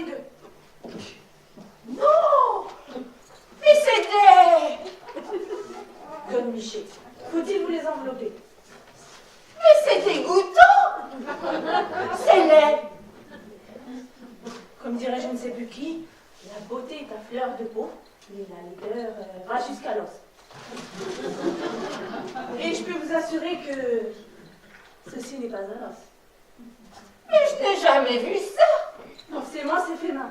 les deux. Non! Mais c'était... Comme Miché, faut-il vous les envelopper? Mais c'est dégoûtant! C'est laid! Comme dirait je ne sais plus qui, la beauté est à fleur de peau, mais la laideur va jusqu'à l'os. Et je peux vous assurer que ceci n'est pas un os. Mais je n'ai jamais vu ça! Forcément, c'est fait main.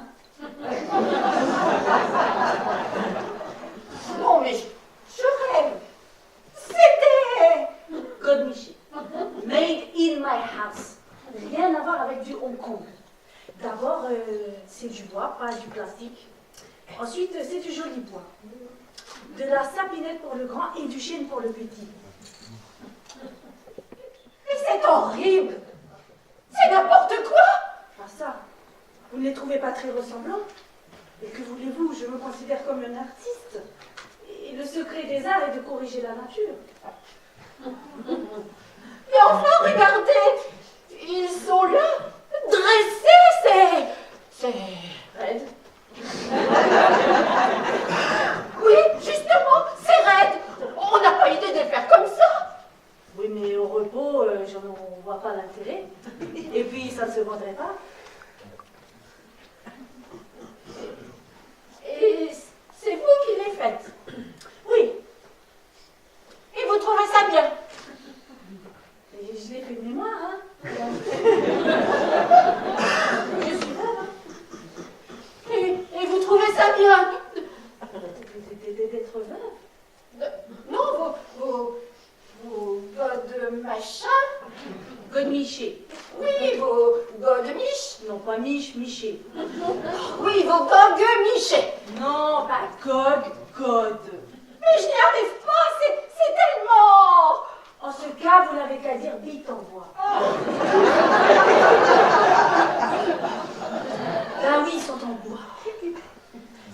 Non, mais je rêve! C'était... Godmiché. Made in my house. Rien à voir avec du Hong Kong. D'abord, c'est du bois, pas du plastique. Ensuite, c'est du joli bois. De la sapinette pour le grand et du chêne pour le petit. Mais c'est horrible! C'est n'importe quoi! Ah ça, vous ne les trouvez pas très ressemblants? Et que voulez-vous, je me considère comme un artiste. Et le secret des arts est de corriger la nature. Mais enfin, regardez! Ils sont là, dressés, c'est Raide. Oui, justement, c'est raide! On n'a pas idée de le faire comme ça! Oui, mais au repos, je n'en vois pas l'intérêt. Et puis, ça ne se vendrait pas. Et c'est vous qui les faites? Oui, Et vous trouvez ça bien? et je l'ai fait de mémoire, hein. Je suis là, hein. Et vous trouvez ça bien? D'être veuve. Non, vos godes machin? Godmiché. Oui, vos godes mich? Non, pas Mich, Miché. Oui, vos godes michés. Non, pas Gog, God. Mais je n'y arrive pas, c'est tellement... En ce cas, vous n'avez qu'à dire bite en bois. Ah oui, ils sont en bois.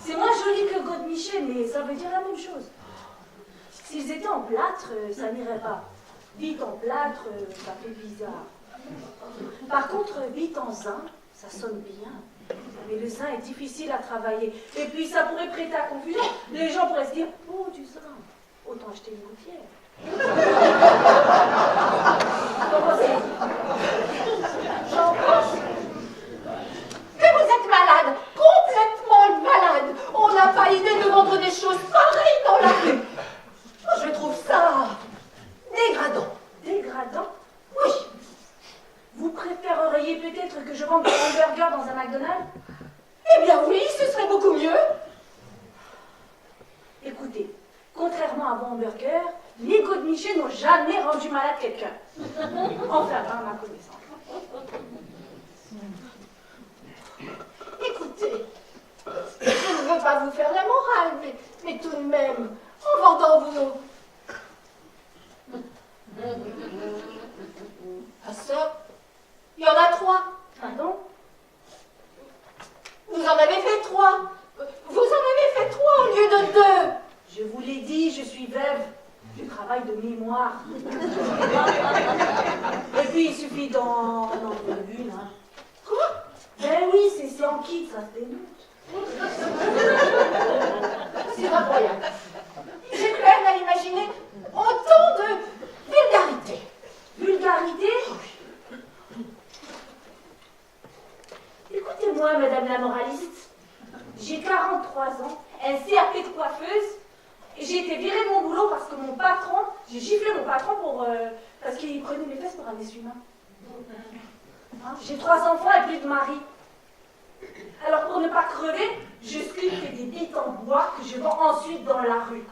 C'est moins joli que Godmiché, mais ça veut dire la même chose. S'ils étaient en plâtre, ça n'irait pas. Bite en plâtre, ça fait bizarre. Par contre, bite en zinc, ça sonne bien. Mais le zinc est difficile à travailler. Et puis, ça pourrait prêter à confusion. Les gens pourraient se dire, oh, du zinc, autant acheter une gouttière. J'en pense que vous êtes malade, complètement malade. On n'a pas idée de vendre des choses pareilles dans la rue. Je trouve ça dégradant. Dégradant? Oui, Vous préféreriez peut-être que je vende des hamburgers dans un McDonald's? eh bien oui, ce serait beaucoup mieux. Écoutez, contrairement à vos hamburgers, les Godmiché n'ont jamais rendu malade quelqu'un. Enfin, à ma connaissance. Écoutez, je ne veux pas vous faire la morale, mais tout de même, en vendant vos... Ah ça, il y en a 3. Pardon? Vous en avez fait 3. Vous en avez fait 3 au lieu de 2. Je vous l'ai dit, je suis veuve. Je travaille de mémoire. Et puis, il suffit d'en enlever une. Hein. Quoi? Ben oui, c'est en kit, ça se dénote. C'est incroyable. J'ai peine à imaginer autant de vulgarité. Vulgarité? Écoutez-moi, madame la moraliste. J'ai 43 ans, un CAP de coiffeuse, et j'ai été virée de mon boulot parce que mon patron, j'ai giflé mon patron parce qu'il prenait mes fesses pour un essuie-main. Hein, j'ai 3 enfants et plus de mari. Alors pour ne pas crever, je sculpte des bites en bois que je vends ensuite dans la rue.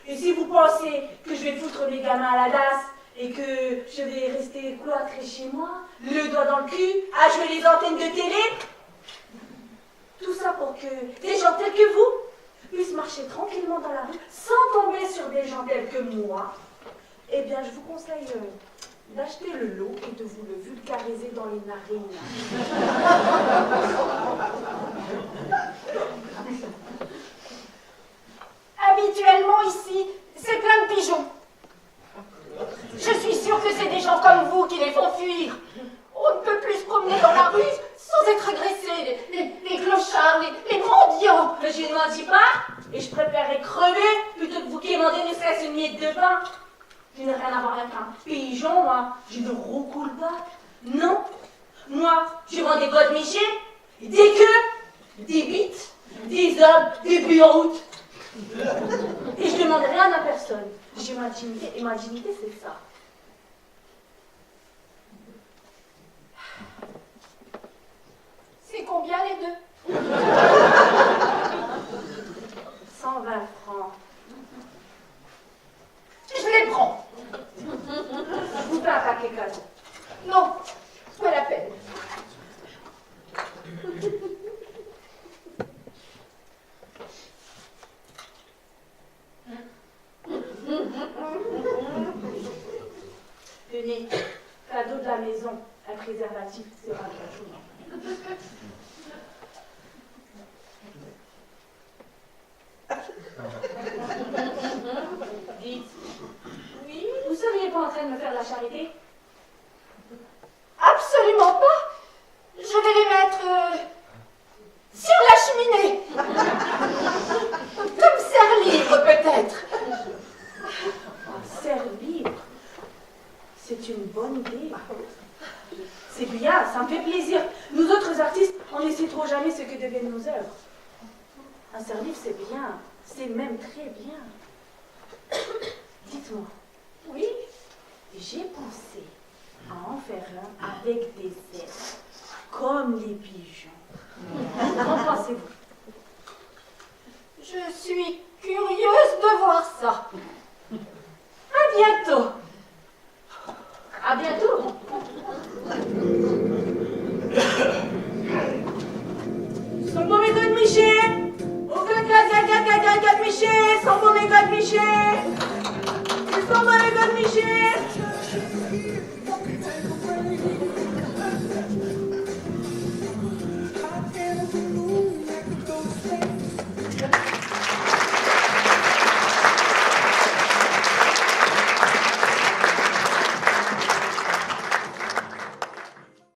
Et si vous pensez que je vais foutre mes gamins à la DAS et que je vais rester cloîtrée chez moi, le doigt dans le cul, à jouer les antennes de télé, tout ça pour que des gens tels que vous puissent marcher tranquillement dans la rue sans tomber sur des gens tels que moi, eh bien je vous conseille d'acheter le lot et de vous le vulgariser dans les narines. Habituellement ici, c'est plein de pigeons. Je suis sûre que c'est des gens comme vous qui les font fuir. On ne peut plus se promener dans la rue sans être agressé. Les là, les mendiants. Mais je ne mendie pas, et je préférerais crever plutôt que vous quémander ne serait-ce une miette de pain. Je n'ai rien à voir avec un pigeon, moi. Je ne roucoule pas. Non. Moi, je vends des godemichés, des queues, des bites, des hommes, des bureautes. Et je ne demande rien à personne. J'ai ma dignité, et ma dignité, c'est ça. C'est combien les deux? 120 francs. Je les prends. Je vous fais un paquet cadeau. Non, pas la peine. Tenez, cadeau de la maison, un préservatif, c'est pas cadeau. Dites, Oui? vous seriez pas en train de me faire la charité? Absolument pas. Je vais les mettre sur la cheminée. Comme serre-livre, peut-être. Un serre-livre, c'est une bonne idée. C'est bien, ça me fait plaisir. Nous autres artistes, on ne sait trop jamais ce que deviennent nos œuvres. Un serre-livre, c'est bien, c'est même très bien. Dites-moi, Oui? j'ai pensé à en faire un avec des ailes, comme les pigeons. Qu'en pensez-vous? Je suis curieuse de voir ça. À bientôt. À bientôt. Son mauvais gars de Miché. Au gars de Miché. Son mauvais gars de Miché. Son mauvais gars de Miché.